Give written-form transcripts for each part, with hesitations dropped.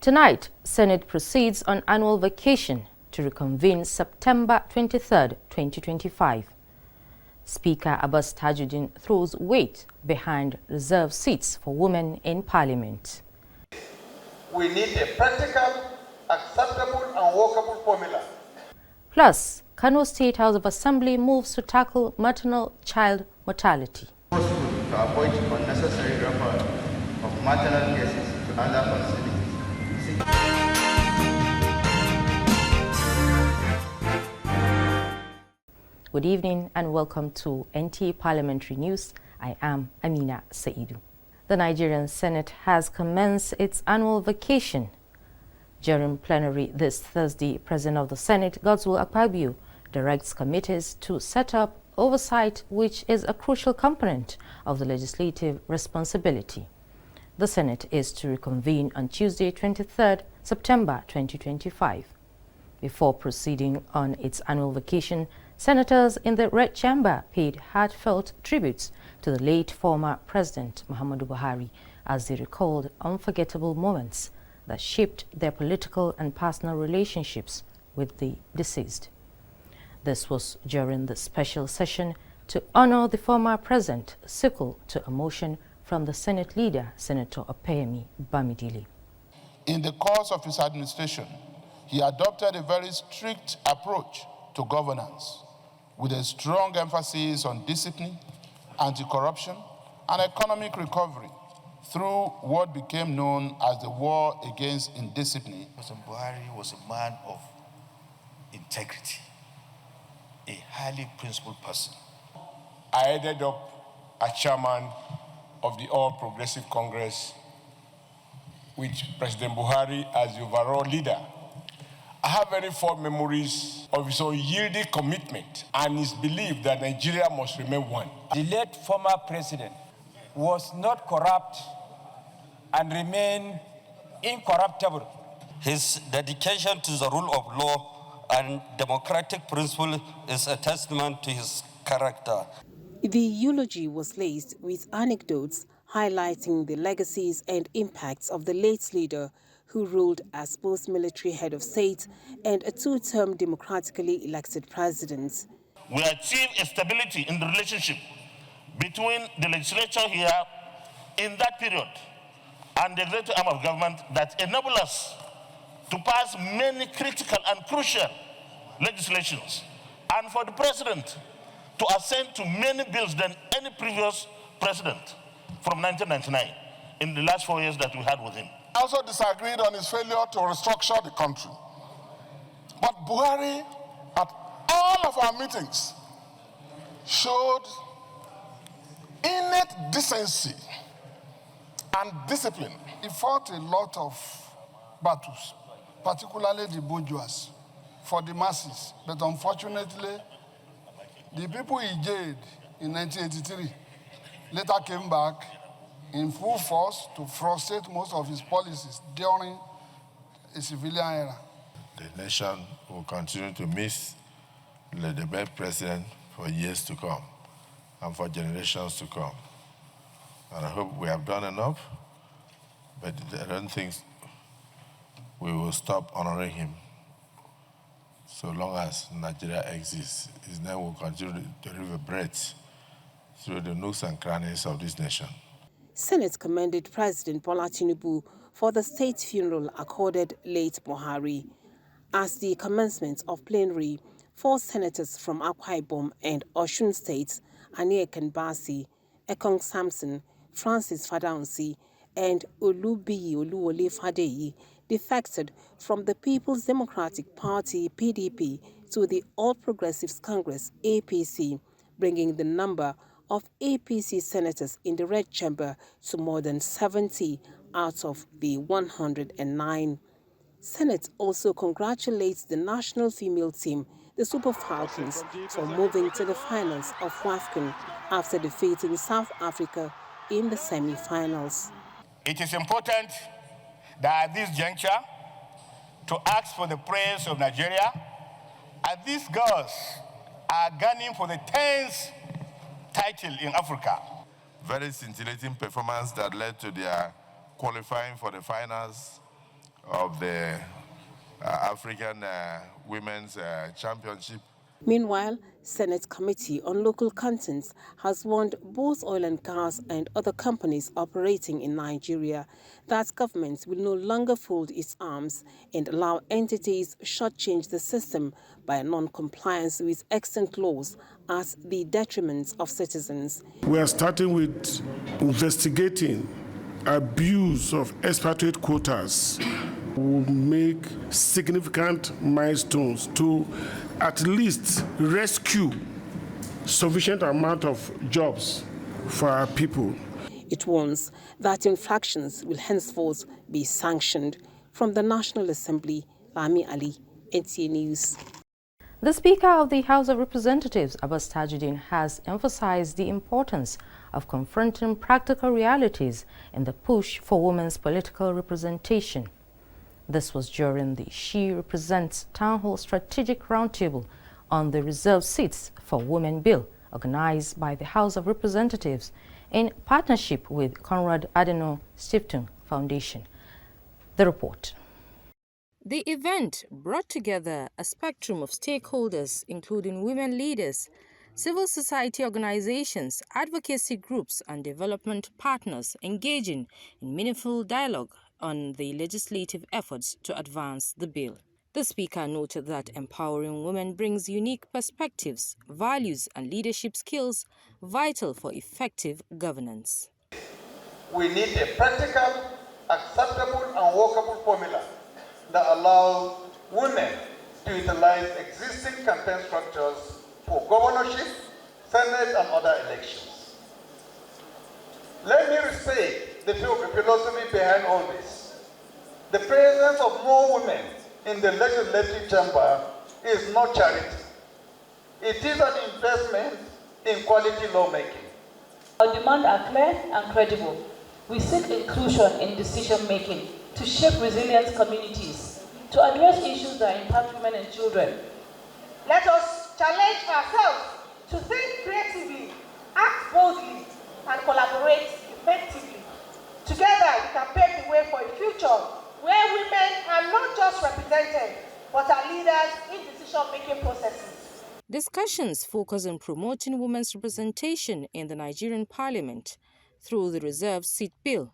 Tonight, Senate proceeds on annual vacation to reconvene September 23, 2025. Speaker Abbas Tajuddin throws weight behind reserved seats for women in Parliament. We need a practical, acceptable and workable formula. Plus, Cano State House of Assembly moves to tackle maternal child mortality. To avoid unnecessary referral of maternal cases to other facilities. Good evening and welcome to NTA Parliamentary News. I am Amina Saidu. The Nigerian Senate has commenced its annual vacation. During plenary this Thursday, President of the Senate, Godswill Akpabio, directs committees to set up oversight, which is a crucial component of the legislative responsibility. The Senate is to reconvene on Tuesday, 23rd September 2025. Before proceeding on its annual vacation, senators in the Red Chamber paid heartfelt tributes to the late former President Muhammadu Buhari as they recalled unforgettable moments that shaped their political and personal relationships with the deceased. This was during the special session to honor the former president, sequel to a motion from the Senate leader, Senator Opeyemi Bamidele. In the course of his administration, he adopted a very strict approach to governance, with a strong emphasis on discipline, anti-corruption, and economic recovery through what became known as the war against indiscipline. President Buhari was a man of integrity, a highly principled person. I headed up as chairman of the All Progressive Congress with President Buhari as the overall leader. I have very fond memories of his unyielding commitment and his belief that Nigeria must remain one. The late former president was not corrupt and remained incorruptible. His dedication to the rule of law and democratic principle is a testament to his character. The eulogy was laced with anecdotes highlighting the legacies and impacts of the late leader, who ruled as both military head of state and a two-term democratically elected president. We achieved a stability in the relationship between the legislature here in that period and the executive arm of government that enabled us to pass many critical and crucial legislations, and for the president to assent to many bills than any previous president from 1999 in the last 4 years that we had with him. I also disagreed on his failure to restructure the country. But Buhari, at all of our meetings, showed innate decency and discipline. He fought a lot of battles, particularly the bourgeois, for the masses. But unfortunately, the people he jailed in 1983 later came back in full force to frustrate most of his policies during a civilian era. The nation will continue to miss the best president for years to come and for generations to come. And I hope we have done enough, but I don't think we will stop honoring him so long as Nigeria exists. His name will continue to reverberate through the nooks and crannies of this nation. Senate commended President Bola Tinubu for the state funeral accorded late Buhari. As the commencement of plenary, 4 senators from Akwa Ibom and Osun states, Anie Kenbasi, Ekong Samson, Francis Fadaunsi, and Olubiyi Oluwole Fadeyi, defected from the People's Democratic Party (PDP) to the All Progressives Congress (APC), bringing the number of APC senators in the Red Chamber to more than 70 out of the 109. Senate also congratulates the national female team, the Super Falcons, for moving to the finals of WAFCON after defeating South Africa in the semi-finals. It is important that at this juncture to ask for the praise of Nigeria, as these girls are gunning for the 10th title in Africa. Very scintillating performance that led to their qualifying for the finals of the African Women's Championship. Meanwhile, Senate Committee on Local Contents has warned both oil and gas and other companies operating in Nigeria that government will no longer fold its arms and allow entities shortchange the system by non-compliance with extant laws at the detriment of citizens. We are starting with investigating abuse of expatriate quotas. We will make significant milestones to at least rescue sufficient amount of jobs for our people. It warns that infractions will henceforth be sanctioned. From the National Assembly, Lami Ali, NTA News. The Speaker of the House of Representatives, Abbas Tajuddin, has emphasized the importance of confronting practical realities in the push for women's political representation. This was during the She Represents Town Hall Strategic Roundtable on the reserved seats for women bill, organized by the House of Representatives in partnership with Conrad Adeno Stiftung Foundation. The report. The event brought together a spectrum of stakeholders, including women leaders, civil society organizations, advocacy groups, and development partners engaging in meaningful dialogue on the legislative efforts to advance the bill. The Speaker noted that empowering women brings unique perspectives, values, and leadership skills vital for effective governance. We need a practical, acceptable, and workable formula that allows women to utilize existing campaign structures for governorship, Senate, and other elections. Let me restate the philosophy behind all this. The presence of more women in the legislative chamber is not charity. It is an investment in quality lawmaking. Our demands are clear and credible. We seek inclusion in decision-making to shape resilient communities, to address issues that impact women and children. Let us challenge ourselves to think creatively, act boldly, and collaborate effectively. Together, we can pave the way for a future where women are not just represented, but are leaders in decision-making processes. Discussions focus on promoting women's representation in the Nigerian Parliament through the Reserved Seat Bill,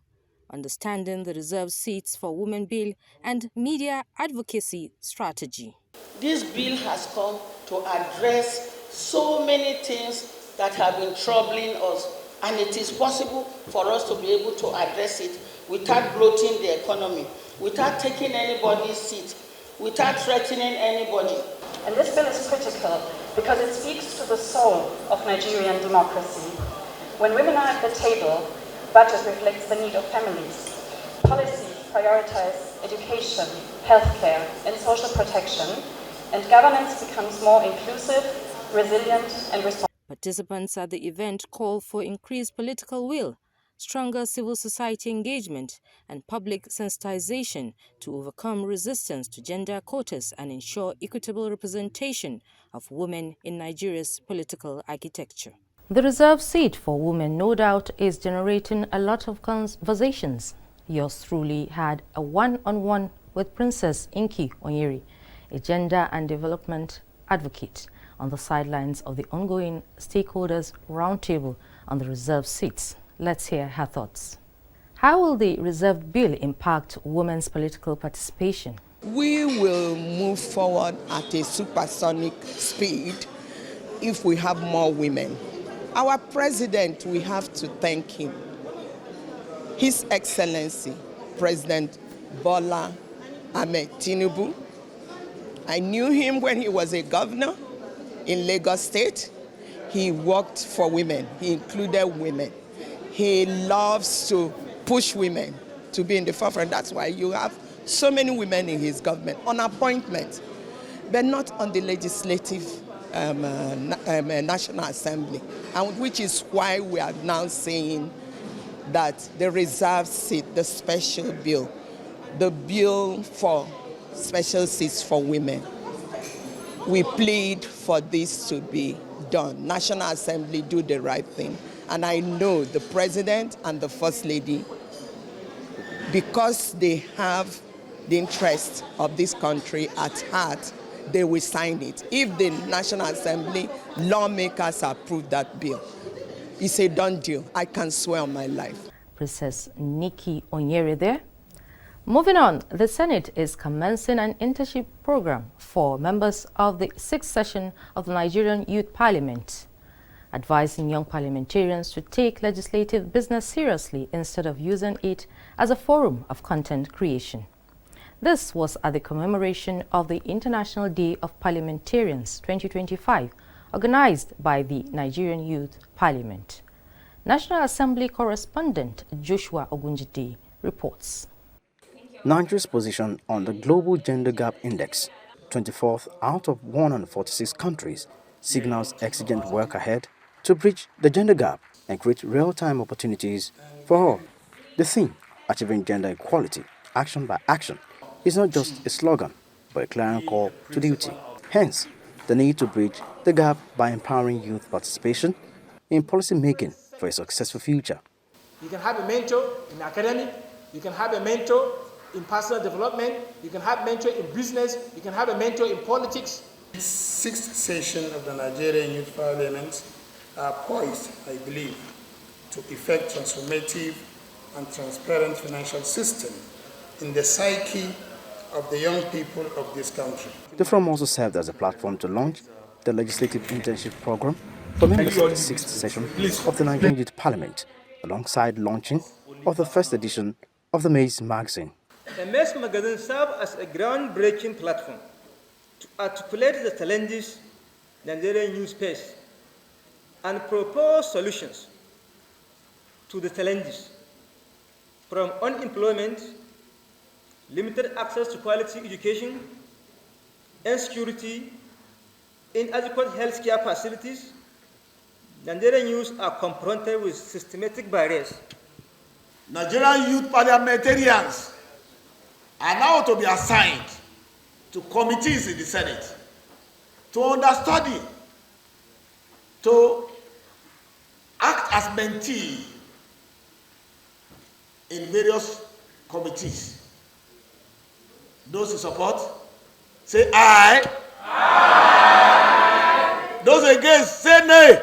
understanding the reserved seats for women bill, and media advocacy strategy. This bill has come to address so many things that have been troubling us, and it is possible for us to be able to address it without bloating the economy, without taking anybody's seat, without threatening anybody. And this bill is critical because it speaks to the soul of Nigerian democracy. When women are at the table, budget reflects the need of families. Policies prioritize education, healthcare, and social protection, and governance becomes more inclusive, resilient, and responsible. Participants at the event call for increased political will, stronger civil society engagement, and public sensitization to overcome resistance to gender quotas and ensure equitable representation of women in Nigeria's political architecture. The reserved seat for women, no doubt, is generating a lot of conversations. Yours truly had a one-on-one with Princess Inki Oiri, a gender and development advocate, on the sidelines of the ongoing stakeholders roundtable on the reserved seats. Let's hear her thoughts. How will the reserved bill impact women's political participation? We will move forward at a supersonic speed if we have more women. Our president, we have to thank him. His Excellency, President Bola Ahmed Tinubu. I knew him when he was a governor in Lagos State. He worked for women. He included women. He loves to push women to be in the forefront. That's why you have so many women in his government on appointment, but not on the legislative National Assembly, and which is why we are now saying that the reserved seat, the special bill, the bill for special seats for women, we plead for this to be done. National Assembly do the right thing. And I know the President and the First Lady, because they have the interests of this country at heart, they will sign it. If the National Assembly lawmakers approve that bill, it's a done deal. I can swear on my life. Princess Inki Oiri there. Moving on, the Senate is commencing an internship program for members of the 6th session of the Nigerian Youth Parliament, advising young parliamentarians to take legislative business seriously instead of using it as a forum of content creation. This was at the commemoration of the International Day of Parliamentarians 2025, organized by the Nigerian Youth Parliament. National Assembly correspondent Joshua Ogunjide reports. Nigeria's position on the Global Gender Gap Index, 24th out of 146 countries, signals exigent work ahead to bridge the gender gap and create real-time opportunities for all. The theme, achieving gender equality, action by action, is not just a slogan, but a clarion call to duty. Hence, the need to bridge the gap by empowering youth participation in policy making for a successful future. You can have a mentor in academic, you can have a mentor in personal development, you can have a mentor in business, you can have a mentor in politics. The 6th session of the Nigerian Youth Parliament are poised, I believe, to effect transformative and transparent financial system in the psyche of the young people of this country. The forum also served as a platform to launch the legislative internship program for members of the 6th session of the Nigerian Youth Parliament, alongside launching of the first edition of the Maize magazine. The Maize magazine serves as a groundbreaking platform to articulate the challenges Nigerian youth face and propose solutions to the challenges from unemployment, limited access to quality education, insecurity, inadequate healthcare facilities. Nigerian youth are confronted with systematic barriers. Nigerian youth parliamentarians are now to be assigned to committees in the Senate to understudy, to act as mentee in various committees. Those who support, say aye. Aye. Those against, say nay.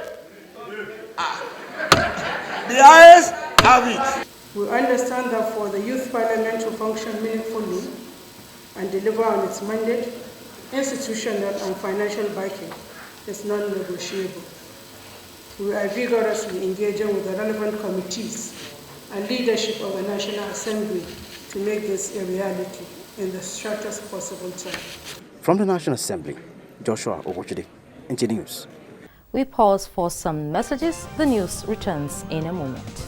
The ayes have it. We understand that for the Youth Parliament to function meaningfully and deliver on its mandate, institutional and financial backing is non-negotiable. We are vigorously engaging with the relevant committees and leadership of the National Assembly to make this a reality in the shortest possible time. From the National Assembly, Joshua Ogunjide, NTA News. We pause for some messages. The news returns in a moment.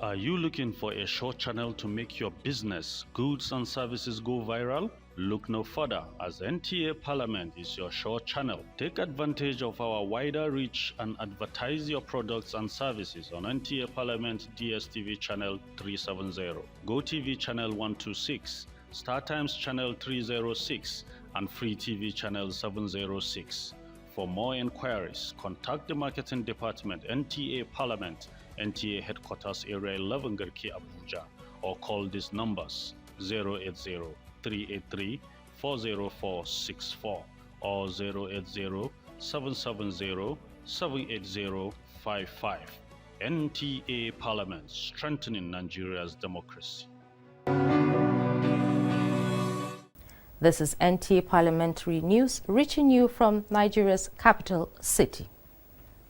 Are you looking for a short channel to make your business, goods and services go viral? Look no further, as NTA Parliament is your short channel. Take advantage of our wider reach and advertise your products and services on NTA Parliament DSTV channel 370, GoTV channel 126, StarTimes channel 306, and Free TV channel 706. For more inquiries, contact the Marketing Department, NTA Parliament, NTA Headquarters Area 11 Garki Abuja, or call these numbers 080-383-40464 or 080-770-78055. NTA Parliament, strengthening Nigeria's democracy. This is NTA Parliamentary News, reaching you from Nigeria's capital city.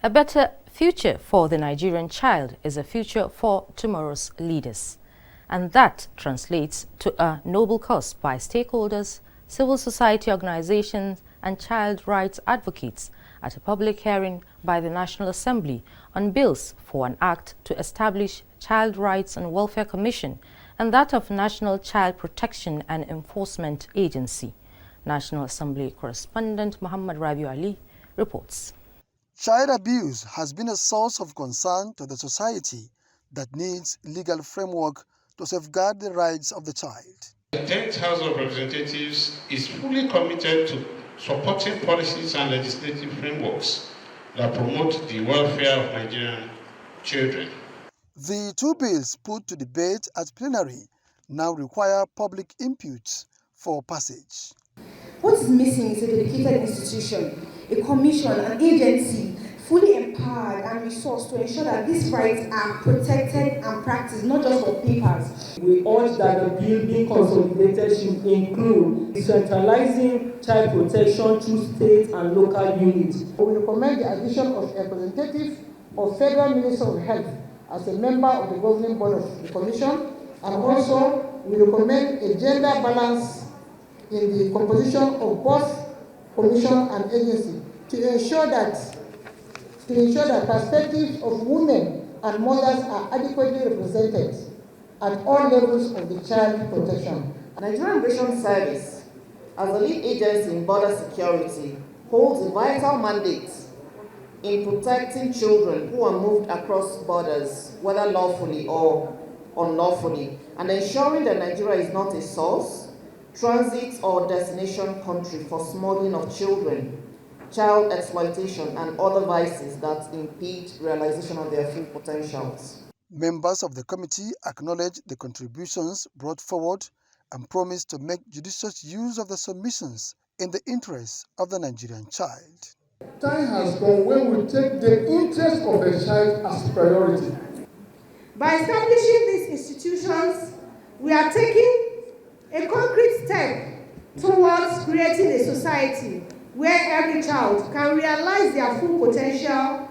A better future for the Nigerian child is a future for tomorrow's leaders. And that translates to a noble cause by stakeholders, civil society organizations, and child rights advocates at a public hearing by the National Assembly on bills for an act to establish Child Rights and Welfare Commission and that of National Child Protection and Enforcement Agency. National Assembly correspondent Muhammad Rabiu Ali reports. Child abuse has been a source of concern to the society that needs legal framework to safeguard the rights of the child. The 10th House of Representatives is fully committed to supporting policies and legislative frameworks that promote the welfare of Nigerian children. The two bills put to debate at plenary now require public input for passage. What is missing is a dedicated institution, a commission, an agency, fully empowered and resourced to ensure that these rights are protected and practiced, not just on papers. We urge that the bill being consolidated should include decentralizing child protection through state and local units. We recommend the addition of a representative of Federal Minister of Health as a member of the governing board of the commission, and also we recommend a gender balance in the composition of both commission and agency to ensure that perspectives of women and mothers are adequately represented at all levels of the child protection. Nigerian Immigration Service, as the lead agency in border security, holds a vital mandate in protecting children who are moved across borders, whether lawfully or unlawfully, and ensuring that Nigeria is not a source, transit, or destination country for smuggling of children, child exploitation, and other vices that impede realization of their full potentials. Members of the committee acknowledged the contributions brought forward and promised to make judicious use of the submissions in the interest of the Nigerian child. Time has come when we take the interest of the child as priority. By establishing these institutions, we are taking a concrete step towards creating a society where every child can realize their full potential,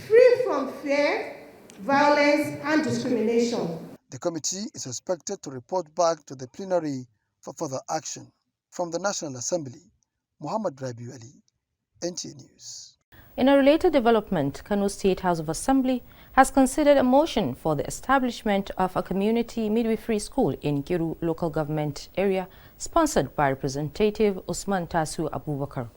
free from fear, violence, and discrimination. The committee is expected to report back to the plenary for further action. From the National Assembly, Muhammad Rabiu Ali, NTA News. In a related development, Cano State House of Assembly has considered a motion for the establishment of a community midwifery school in Kiru local government area, sponsored by Representative Usman Tasu Abubakar.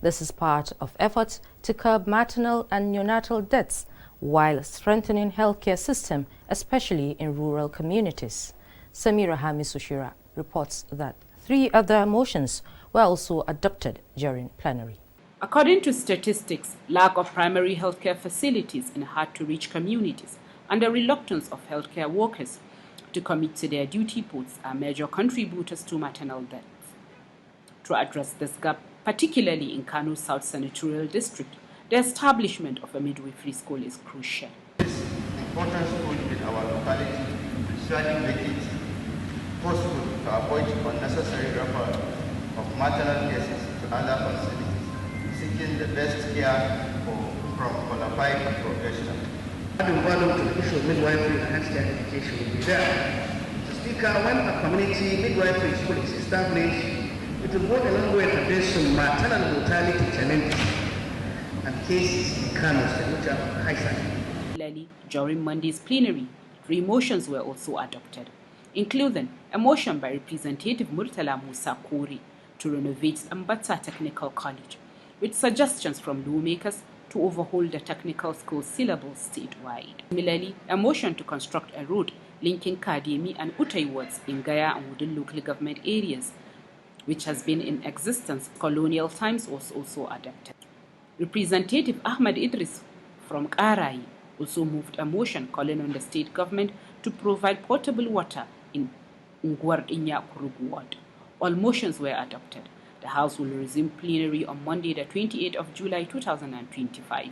This is part of efforts to curb maternal and neonatal deaths while strengthening healthcare system, especially in rural communities. Samira Hamisushira reports that 3 other motions were also adopted during plenary. According to statistics, lack of primary healthcare facilities in hard-to-reach communities and the reluctance of healthcare workers to commit to their duty posts are major contributors to maternal deaths. To address this gap, particularly in Cano South Senatorial District, the establishment of a midwifery school is crucial. This important school in our locality will surely make it possible to avoid unnecessary referral of maternal cases to other facilities, seeking the best care from qualified professionals. Adding value to the issue of midwifery and healthcare education will be there. Mr. Speaker, when a community midwifery school is established, it will go a long way to address some maternal mortality challenges and cases in Kano which are high side. During Monday's plenary, 3 motions were also adopted, including a motion by Representative Murtala Musa Kori to renovate Ambata Technical College, with suggestions from lawmakers to overhaul the technical school syllabus statewide. Similarly, a motion to construct a road linking Kademi and Utai wards in Gaya and Wooden local government areas, which has been in existence colonial times, was also adopted. Representative Ahmad Idris from Karai also moved a motion calling on the state government to provide potable water in Ngwardinya Kurugu ward. All motions were adopted. The House will resume plenary on Monday, the 28th of July 2025.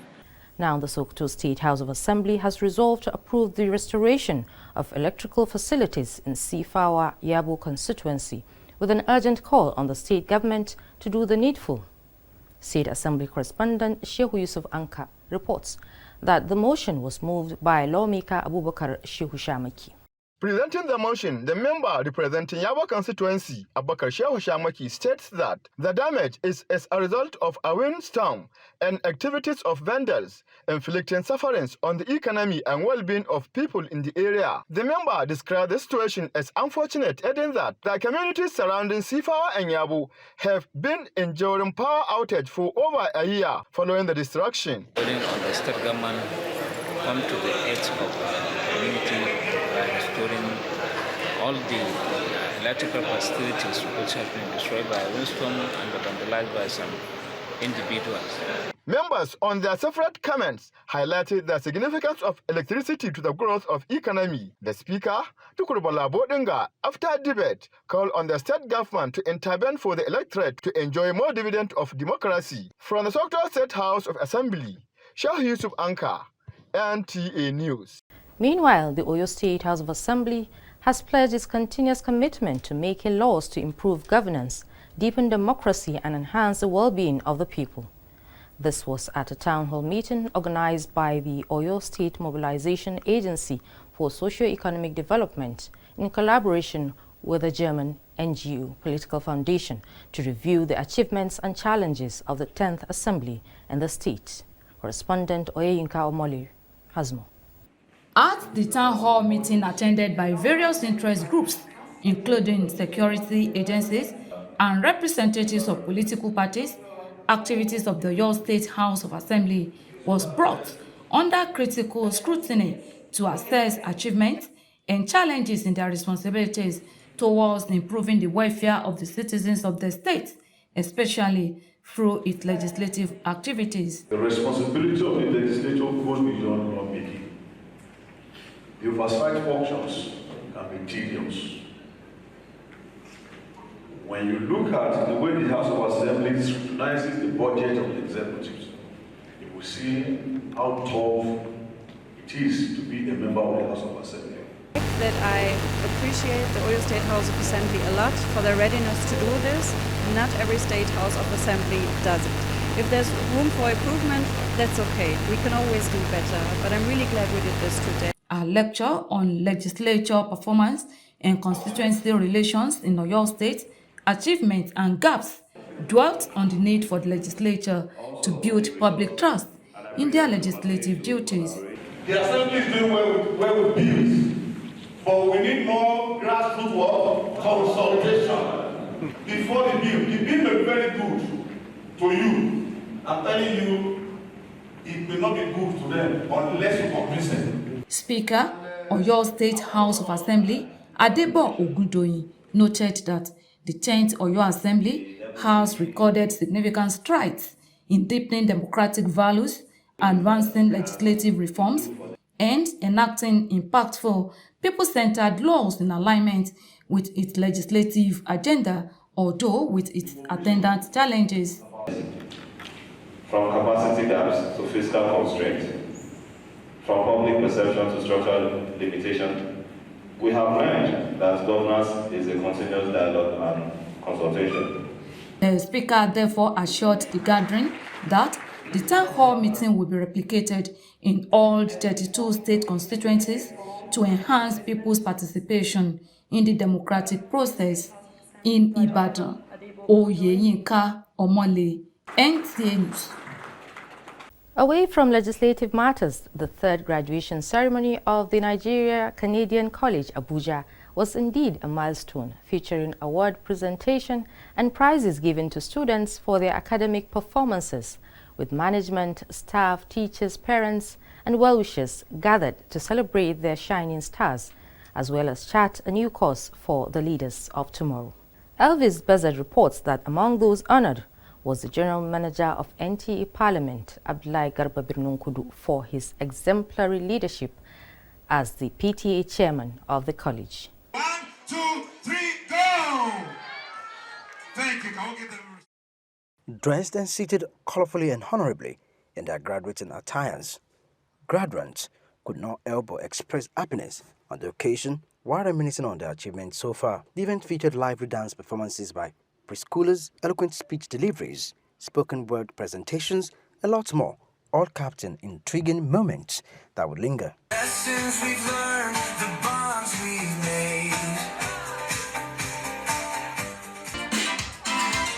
Now, the Sokoto State House of Assembly has resolved to approve the restoration of electrical facilities in Sifawa Yabo constituency, with an urgent call on the state government to do the needful. State Assembly correspondent Shehu Yusuf Anka reports that the motion was moved by lawmaker Abubakar Shehu Shamaki. Presenting the motion, the member representing Yabo constituency, Abubakar Shehu Shamaki, states that the damage is as a result of a windstorm and activities of vandals, inflicting sufferings on the economy and well-being of people in the area. The member described the situation as unfortunate, adding that the communities surrounding Sifawa and Yabo have been enduring power outage for over a year following the destruction. Calling on the state government come to the aid of community by restoring all the electrical facilities which have been destroyed by a windstorm and vandalized by some individuals. Members, on their separate comments, highlighted the significance of electricity to the growth of economy. The Speaker, Tukurbola Bodinga, after debate, called on the state government to intervene for the electorate to enjoy more dividend of democracy. From the Oyo State House of Assembly, Shah Yusuf Anka, NTA News. Meanwhile, the Oyo State House of Assembly has pledged its continuous commitment to making laws to improve governance, deepen democracy and enhance the well-being of the people. This was at a town hall meeting organized by the Oyo State Mobilization Agency for Socio-Economic Development in collaboration with the German NGO Political Foundation to review the achievements and challenges of the 10th Assembly in the state. Correspondent Oiri has more. At the town hall meeting attended by various interest groups, including security agencies and representatives of political parties, activities of the Oyo State House of Assembly was brought under critical scrutiny to assess achievements and challenges in their responsibilities towards improving the welfare of the citizens of the state, especially through its legislative activities. The responsibility of the legislature goes beyond lawmaking. The oversight functions can be tedious. When you look at the way the House of Assembly scrutinizes the budget of the executives, you will see how tough it is to be a member of the House of Assembly. That I appreciate the Oyo State House of Assembly a lot for their readiness to do this. Not every State House of Assembly does it. If there's room for improvement, that's okay. We can always do better, but I'm really glad we did this today. A lecture on legislature performance and constituency relations in Oyo State, achievements and gaps, dwelt on the need for the legislature to build public trust in their legislative duties. The Assembly is doing well with bills, but we need more grassroots work, consultation before the bill. The bill may be very good to you. I'm telling you, it may not be good to them unless you convince them. Speaker, Oyo State House of Assembly, Adebo Ogundoyin, noted that the 10th Oyo Assembly has recorded significant strides in deepening democratic values, advancing legislative reforms, and enacting impactful, people-centered laws in alignment with its legislative agenda, although with its attendant challenges. From capacity gaps to fiscal constraints, from public perception to structural limitation, we have learned that governance is a continuous dialogue and consultation. The Speaker therefore assured the gathering that the town hall meeting will be replicated in all 32 state constituencies to enhance people's participation in the democratic process. In Ibadan, Oyeyinka Omole, NTA News. Away from legislative matters, the third graduation ceremony of the Nigeria-Canadian College, Abuja, was indeed a milestone, featuring award presentation and prizes given to students for their academic performances, with management, staff, teachers, parents, and well-wishers gathered to celebrate their shining stars, as well as chart a new course for the leaders of tomorrow. Elvis Bezard reports that among those honored was the General Manager of NTA Parliament, Abdullahi Garba Birnunkudu, for his exemplary leadership as the PTA chairman of the college. 1, 2, 3, go! Thank you. Can we get the... Dressed and seated colorfully and honorably in their graduating attires, graduates could not help but express happiness on the occasion while reminiscing on their achievements so far. The event featured lively dance performances by preschoolers, eloquent speech deliveries, spoken word presentations, and lots more, all capped in intriguing moments that would linger. Lessons we've learned, the bonds we've made.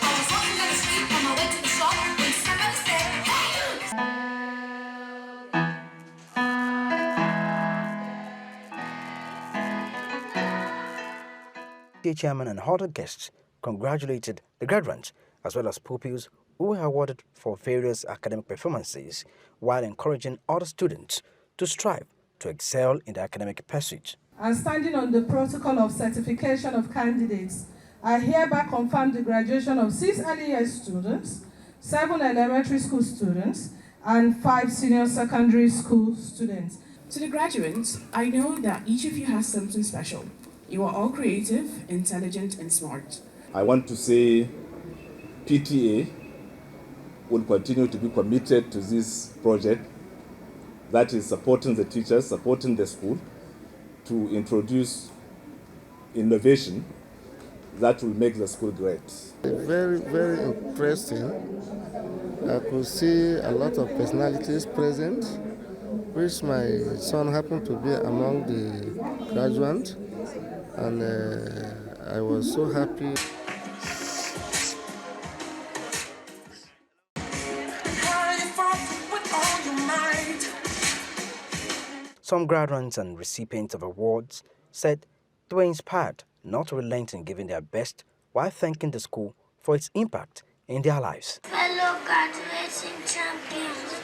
I was walking down the street on my way to the shop when somebody said, The chairman and other guests congratulated the graduates as well as pupils who were awarded for various academic performances, while encouraging other students to strive to excel in their academic pursuit. And standing on the protocol of certification of candidates, I hereby confirm the graduation of 6 early years students, 7 elementary school students, and 5 senior secondary school students. To the graduates, I know that each of you has something special. You are all creative, intelligent, and smart. I want to say PTA will continue to be committed to this project that is supporting the teachers, supporting the school to introduce innovation that will make the school great. Very, very interesting. I could see a lot of personalities present, which my son happened to be among the graduates, and I was so happy. Some graduates and recipients of awards said they were inspired not to relent in giving their best while thanking the school for its impact in their lives. Fellow graduating champions,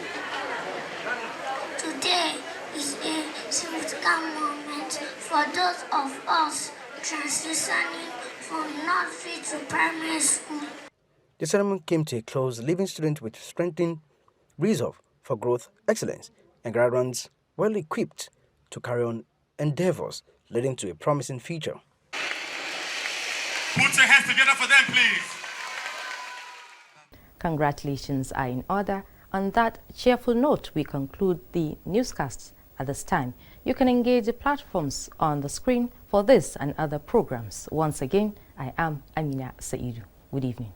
today is a significant moment for those of us transitioning from nursery to primary school. The ceremony came to a close, leaving students with strengthened resolve for growth, excellence, and graduates well equipped to carry on endeavors leading to a promising future. Put your hands together for them, please. Congratulations are in order. On that cheerful note, we conclude the newscasts at this time. You can engage the platforms on the screen for this and other programs. Once again, I am Amina Saidu. Good evening.